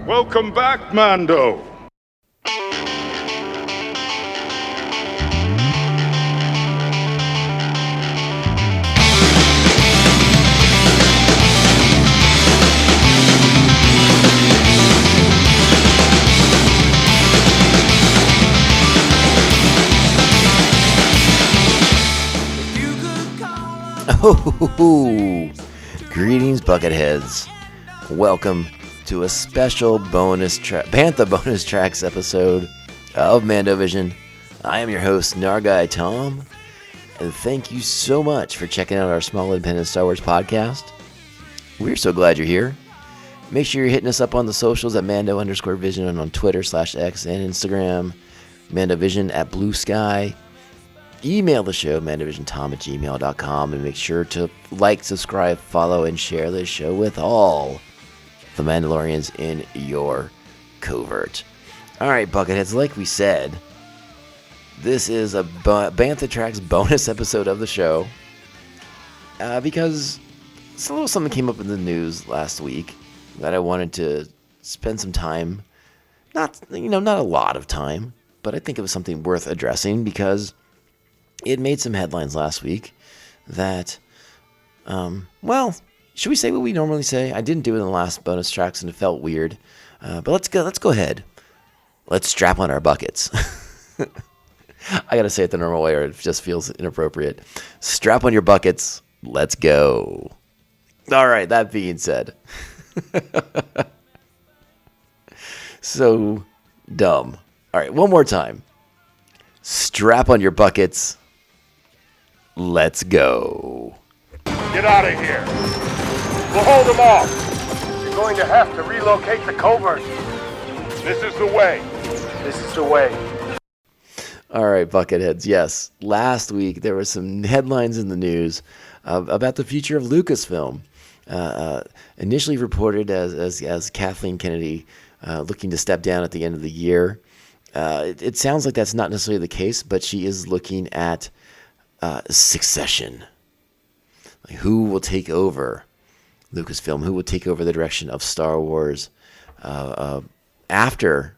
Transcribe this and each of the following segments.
Welcome back, Mando. Oh, greetings, Bucketheads. Welcome to a special Bantha bonus tracks episode of Mando Vision. I am your host, Nargai Tom, and thank you so much for checking out our small independent Star Wars podcast. We're so glad you're here. Make sure you're hitting us up on the socials at Mando_Vision and on Twitter/X and Instagram, MandoVision at Blue Sky. Email the show, mandovisiontom@gmail.com, and make sure to like, subscribe, follow, and share the show with all the Mandalorians in your covert. All right, Bucketheads, like we said, this is a Bantha Tracks bonus episode of the show because a little something came up in the news last week that I wanted to spend some time, not a lot of time, but I think it was something worth addressing because it made some headlines last week that, should we say what we normally say? I didn't do it in the last bonus tracks and it felt weird. But let's go ahead. Let's strap on our buckets. I gotta say it the normal way or it just feels inappropriate. Strap on your buckets. Let's go. All right, that being said. So dumb. All right, one more time. Strap on your buckets. Let's go. Get out of here. We'll hold them off. You're going to have to relocate the covert. This is the way. This is the way. All right, Bucketheads. Yes, last week there were some headlines in the news about the future of Lucasfilm. Initially reported as Kathleen Kennedy looking to step down at the end of the year. It sounds like that's not necessarily the case, but she is looking at succession. Like who will take over Lucasfilm? Who will take over the direction of Star Wars after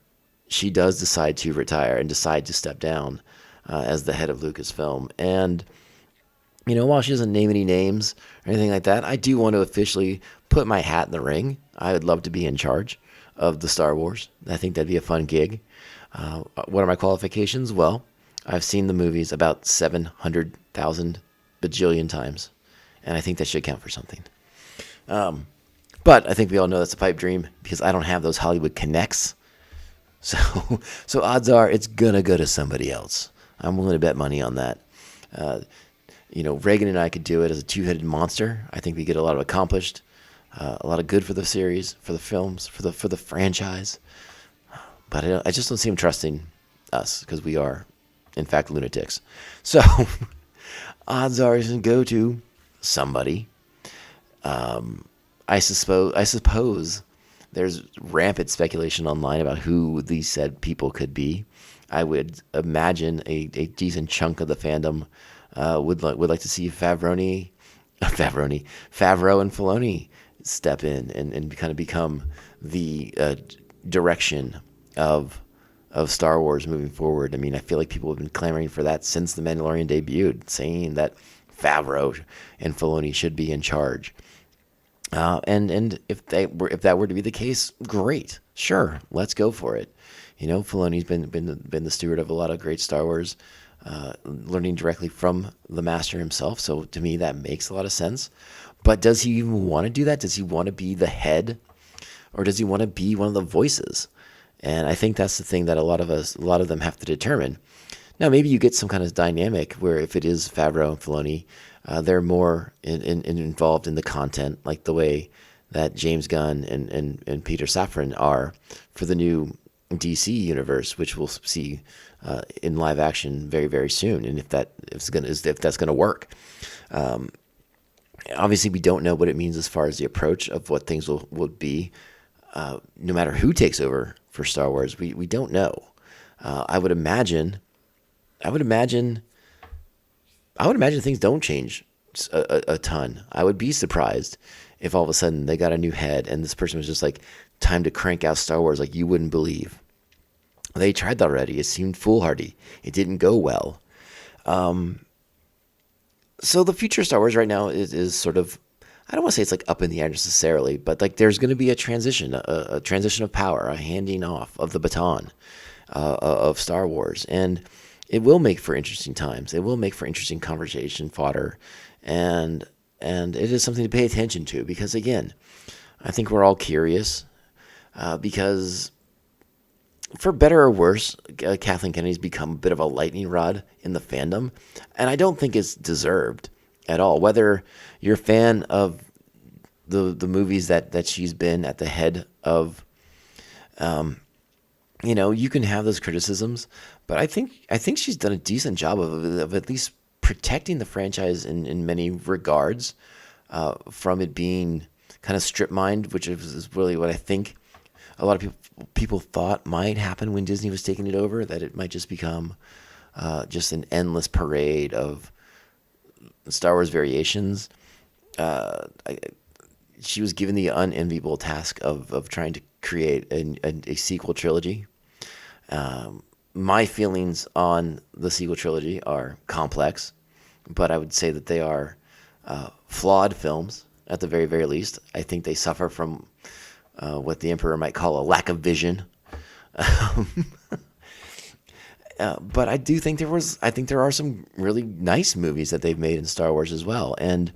she does decide to retire and decide to step down as the head of Lucasfilm? And while she doesn't name any names or anything like that, I do want to officially put my hat in the ring. I would love to be in charge of the Star Wars. I think that'd be a fun gig. What are my qualifications? Well, I've seen the movies about 700,000 bajillion times, and I think that should count for something. But I think we all know that's a pipe dream because I don't have those Hollywood connects. So odds are it's gonna go to somebody else. I'm willing to bet money on that. Reagan and I could do it as a two-headed monster. I think we get a lot of accomplished, a lot of good for the series, for the films, for the franchise. But I just don't see him trusting us because we are, in fact, lunatics. So odds are he's going to go to somebody. I suppose there's rampant speculation online about who these said people could be. I would imagine a decent chunk of the fandom would like to see Favreau and Filoni step in and kind of become the direction of Star Wars moving forward. I mean, I feel like people have been clamoring for that since The Mandalorian debuted, saying that Favreau and Filoni should be in charge. And if that were to be the case, great, sure, let's go for it. Filoni's been the steward of a lot of great Star Wars, learning directly from the master himself. So to me, that makes a lot of sense. But does he even want to do that? Does he want to be the head, or does he want to be one of the voices? And I think that's the thing that a lot of them have to determine. Now, maybe you get some kind of dynamic where if it is Favreau and Filoni, they're more involved in the content, like the way that James Gunn and Peter Safran are for the new DC universe, which we'll see in live action very, very soon. And if that's going to work. Obviously, we don't know what it means as far as the approach of what things will be. No matter who takes over for Star Wars, we don't know. I would imagine things don't change a ton. I would be surprised if all of a sudden they got a new head and this person was just like, time to crank out Star Wars like you wouldn't believe. They tried that already. It seemed foolhardy. It didn't go well. So the future of Star Wars right now is sort of, I don't want to say it's like up in the air necessarily, but like there's going to be a transition, a transition of power, a handing off of the baton of Star Wars. And it will make for interesting times. It will make for interesting conversation fodder. And it is something to pay attention to because, again, I think we're all curious because, for better or worse, Kathleen Kennedy's become a bit of a lightning rod in the fandom, and I don't think it's deserved at all. Whether you're a fan of the movies that she's been at the head of, you can have those criticisms, but I think she's done a decent job of at least protecting the franchise in many regards from it being kind of strip mined, which is really what I think a lot of people thought might happen when Disney was taking it over, that it might just become just an endless parade of Star Wars variations. She was given the unenviable task of trying to create a sequel trilogy. My feelings on the sequel trilogy are complex, but I would say that they are flawed films at the very, very least. I think they suffer from what the Emperor might call a lack of vision. But I do think there are some really nice movies that they've made in Star Wars as well. And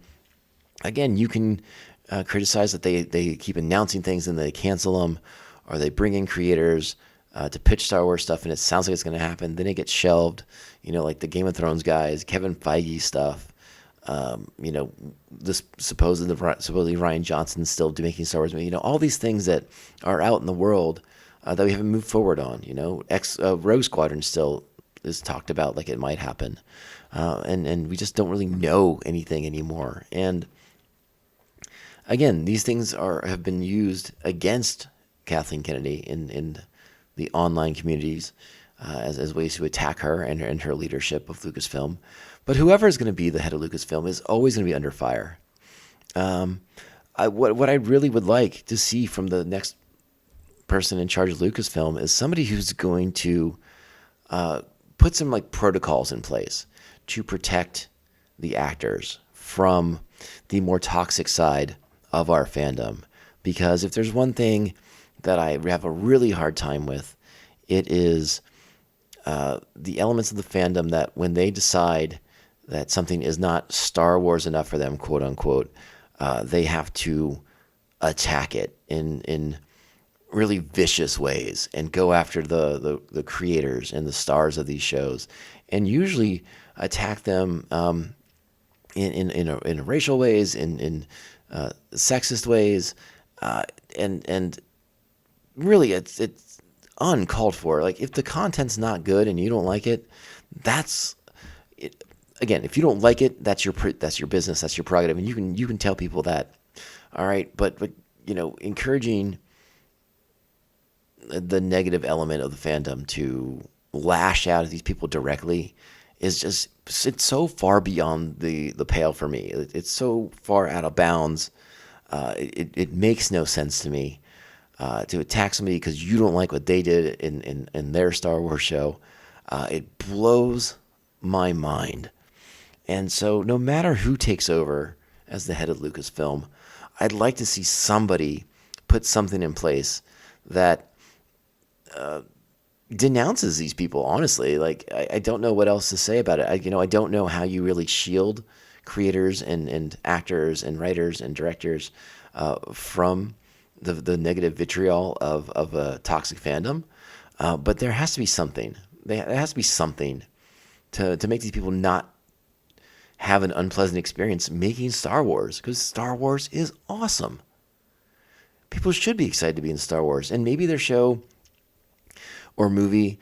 again, you can criticize that they keep announcing things and they cancel them, or they bring in creators to pitch Star Wars stuff and it sounds like it's going to happen. Then it gets shelved, like the Game of Thrones guys, Kevin Feige stuff. This supposedly Rian Johnson's still making Star Wars. All these things that are out in the world that we haven't moved forward on. Rogue Squadron still is talked about like it might happen, and we just don't really know anything anymore. And again, these things have been used against Kathleen Kennedy in the online communities as ways to attack her and her leadership of Lucasfilm. But whoever is going to be the head of Lucasfilm is always going to be under fire. What I really would like to see from the next person in charge of Lucasfilm is somebody who's going to put some like protocols in place to protect the actors from the more toxic side of our fandom. Because if there's one thing that I have a really hard time with, it is the elements of the fandom that when they decide that something is not Star Wars enough for them, quote unquote, they have to attack it in really vicious ways and go after the creators and the stars of these shows, and usually attack them in racial ways, in sexist ways, and really it's uncalled for. Like, if the content's not good and you don't like it, that's it. Again, if you don't like it, that's your business, that's your prerogative, and you can tell people that. All right, but encouraging the negative element of the fandom to lash out at these people directly is just, it's so far beyond the pale for me. It's so far out of bounds. It makes no sense to me to attack somebody because you don't like what they did in their Star Wars show. It blows my mind. And so no matter who takes over as the head of Lucasfilm, I'd like to see somebody put something in place that denounces these people, honestly. Like, I don't know what else to say about it. I don't know how you really shield creators and actors and writers and directors from the negative vitriol of a toxic fandom. But there has to be something. There has to be something to make these people not have an unpleasant experience making Star Wars, because Star Wars is awesome. People should be excited to be in Star Wars, and maybe their show or movie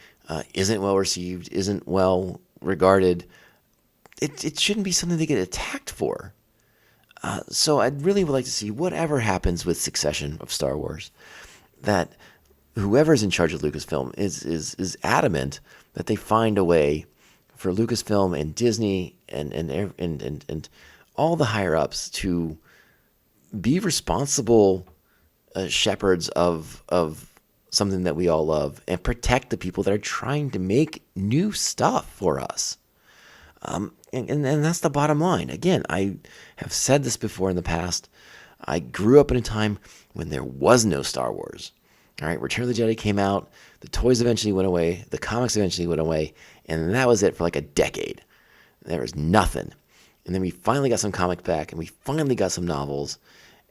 isn't well received, isn't well regarded. It shouldn't be something they get attacked for. So I'd really would like to see whatever happens with succession of Star Wars, that whoever's in charge of Lucasfilm is adamant that they find a way for Lucasfilm and Disney and all the higher ups to be responsible shepherds of something that we all love, and protect the people that are trying to make new stuff for us. And that's the bottom line. Again, I have said this before in the past. I grew up in a time when there was no Star Wars. All right, Return of the Jedi came out, the toys eventually went away, the comics eventually went away, and that was it for like a decade. There was nothing. And then we finally got some comics back, and we finally got some novels,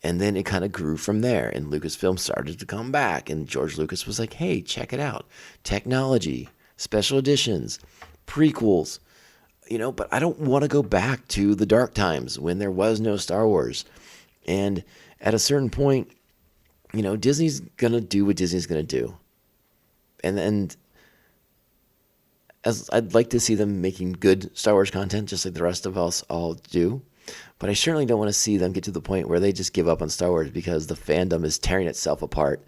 and then it kind of grew from there, and Lucasfilm started to come back, and George Lucas was like, hey, check it out. Technology, special editions, prequels, but I don't want to go back to the dark times when there was no Star Wars. And at a certain point, Disney's going to do what Disney's going to do. And as I'd like to see them making good Star Wars content, just like the rest of us all do. But I certainly don't want to see them get to the point where they just give up on Star Wars because the fandom is tearing itself apart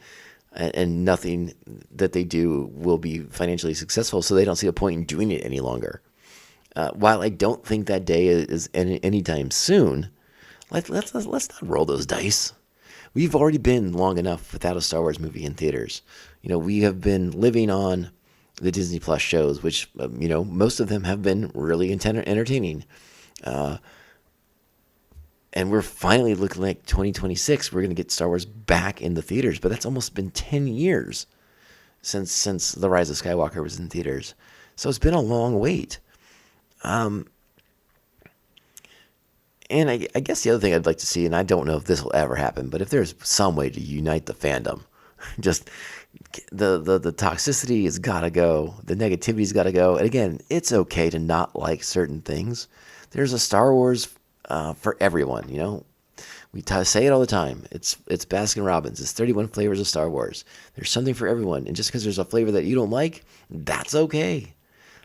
and nothing that they do will be financially successful, so they don't see a point in doing it any longer. While I don't think that day is anytime soon, let's not roll those dice. We've already been long enough without a Star Wars movie in theaters. We have been living on the Disney Plus shows, which, most of them have been really entertaining. And we're finally looking like 2026. We're going to get Star Wars back in the theaters, but that's almost been 10 years since The Rise of Skywalker was in theaters. So it's been a long wait. And I guess the other thing I'd like to see, and I don't know if this will ever happen, but if there's some way to unite the fandom, just the toxicity has got to go, the negativity's got to go. And again, it's okay to not like certain things. There's a Star Wars for everyone. We say it all the time. It's Baskin Robbins. It's 31 flavors of Star Wars. There's something for everyone, and just because there's a flavor that you don't like, that's okay.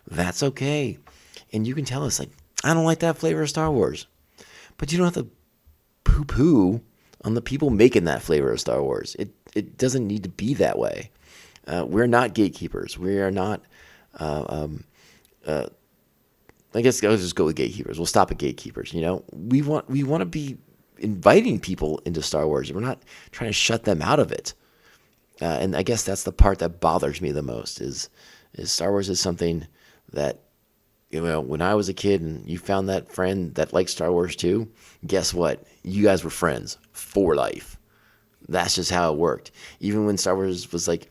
That's okay. And you can tell us, like, I don't like that flavor of Star Wars. But you don't have to poo-poo on the people making that flavor of Star Wars. It doesn't need to be that way. We're not gatekeepers. We are not, I guess I'll just go with gatekeepers. We'll stop at gatekeepers, We want to be inviting people into Star Wars. We're not trying to shut them out of it. And I guess that's the part that bothers me the most is Star Wars is something that, when I was a kid and you found that friend that liked Star Wars too, guess what? You guys were friends for life. That's just how it worked. Even when Star Wars was like,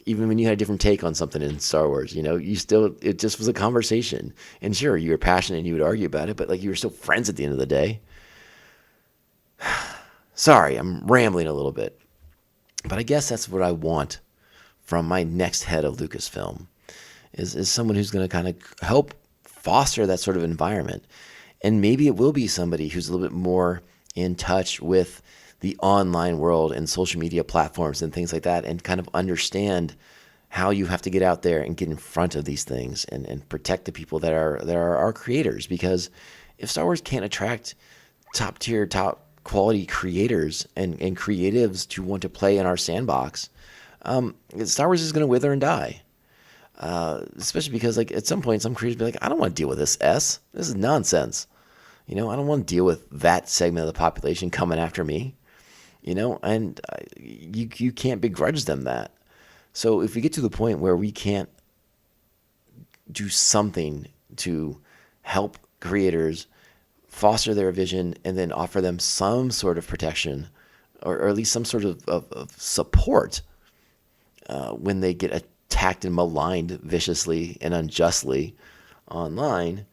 even when you had a different take on something in Star Wars, it just was a conversation. And sure, you were passionate and you would argue about it, but like you were still friends at the end of the day. Sorry, I'm rambling a little bit. But I guess that's what I want from my next head of Lucasfilm is someone who's going to kind of help foster that sort of environment. And maybe it will be somebody who's a little bit more in touch with the online world and social media platforms and things like that, and kind of understand how you have to get out there and get in front of these things and protect the people that are our creators. Because if Star Wars can't attract top tier, top quality creators and creatives to want to play in our sandbox, Star Wars is going to wither and die. Especially because, like, at some point, some creators be like, I don't want to deal with this. This is nonsense. I don't want to deal with that segment of the population coming after me. And you can't begrudge them that. So if we get to the point where we can't do something to help creators foster their vision and then offer them some sort of protection or at least some sort of support when they get attacked and maligned viciously and unjustly online,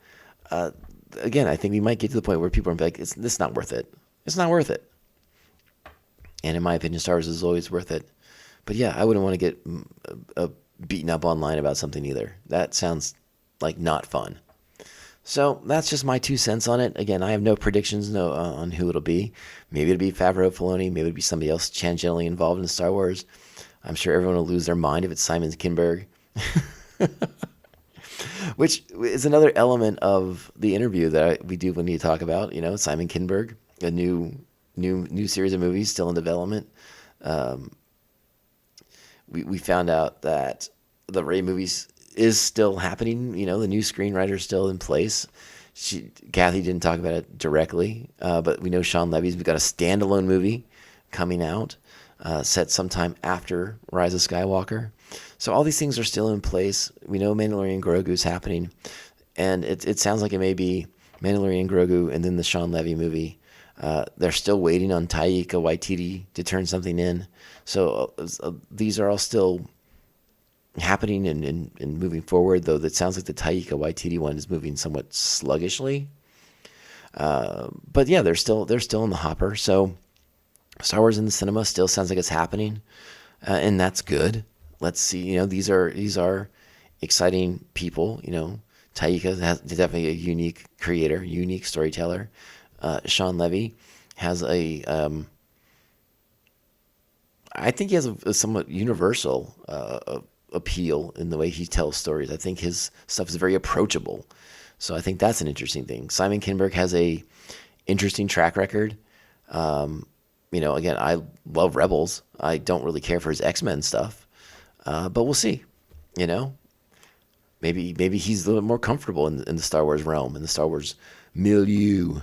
again, I think we might get to the point where people are like, it's not worth it. It's not worth it. And in my opinion, Star Wars is always worth it. But yeah, I wouldn't want to get beaten up online about something either. That sounds like not fun. So that's just my 2 cents on it. Again, I have no predictions on who it'll be. Maybe it'll be Favreau, Filoni. Maybe it'll be somebody else tangentially involved in Star Wars. I'm sure everyone will lose their mind if it's Simon Kinberg. Which is another element of the interview that we do need to talk about. Simon Kinberg, a new series of movies still in development. We found out that the Rey movies is still happening. The new screenwriter is still in place. Kathy didn't talk about it directly, but we know Sean Levy's got a standalone movie coming out. set sometime after Rise of Skywalker. So all these things are still in place. We know Mandalorian Grogu's happening, and it sounds like it may be Mandalorian Grogu and then the Sean Levy movie. They're still waiting on Taika Waititi to turn something in. So these are all still happening and moving forward, though it sounds like the Taika Waititi one is moving somewhat sluggishly. But yeah, they're still in the hopper. So Star Wars in the cinema still sounds like it's happening, and that's good. Let's see. These are exciting people. Taika has definitely a unique creator, unique storyteller. Sean Levy has I think he has a somewhat universal appeal in the way he tells stories. I think his stuff is very approachable. So I think that's an interesting thing. Simon Kinberg has a interesting track record. Again, I love Rebels. I don't really care for his X-Men stuff, but we'll see. Maybe he's a little bit more comfortable in the Star Wars realm, in the Star Wars milieu.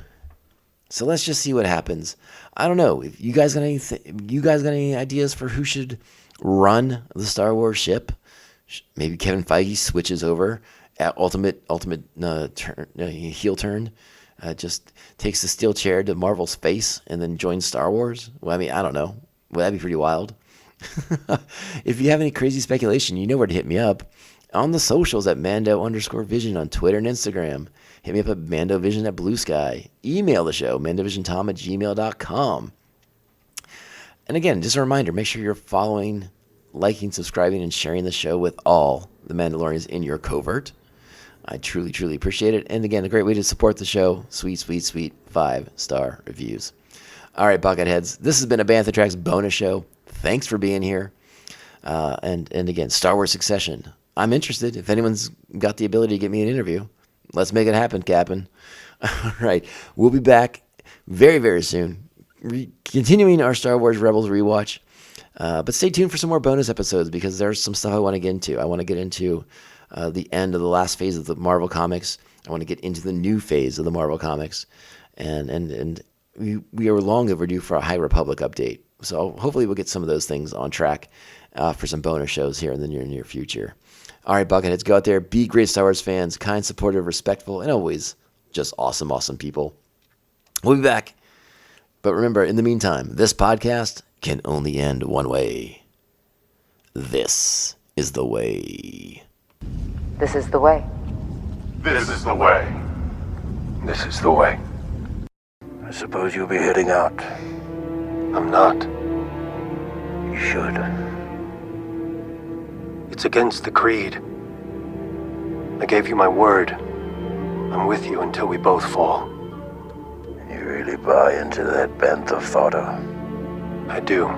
So let's just see what happens. I don't know if you guys got any ideas for who should run the Star Wars ship. Maybe Kevin Feige switches over at ultimate heel turn. Just takes the steel chair to Marvel's face and then joins Star Wars. Well, I mean, I don't know. Well, that'd be pretty wild. If you have any crazy speculation, you know where to hit me up. On the socials at Mando_Vision on Twitter and Instagram. Hit me up at MandoVision at Blue Sky. Email the show, MandoVisionTom@gmail.com. And again, just a reminder, make sure you're following, liking, subscribing, and sharing the show with all the Mandalorians in your covert. I truly, truly appreciate it. And again, a great way to support the show, sweet, sweet, sweet 5-star reviews. All right, Bucketheads, this has been a Bantha Tracks bonus show. Thanks for being here. And again, Star Wars Succession. I'm interested. If anyone's got the ability to get me an interview, let's make it happen, Captain. All right, we'll be back very, very soon, continuing our Star Wars Rebels rewatch. But stay tuned for some more bonus episodes because there's some stuff I want to get into. I want to get into the end of the last phase of the Marvel Comics. I want to get into the new phase of the Marvel Comics. And we are long overdue for a High Republic update. So hopefully we'll get some of those things on track for some bonus shows here in the near future. All right, Bucketheads, go out there, be great Star Wars fans, kind, supportive, respectful, and always just awesome, awesome people. We'll be back. But remember, in the meantime, this podcast can only end one way. This is the way. This is the way. This is the way. This is the way. I suppose you'll be heading out. I'm not. You should. It's against the creed. I gave you my word. I'm with you until we both fall. You really buy into that Bantha fodder? I do.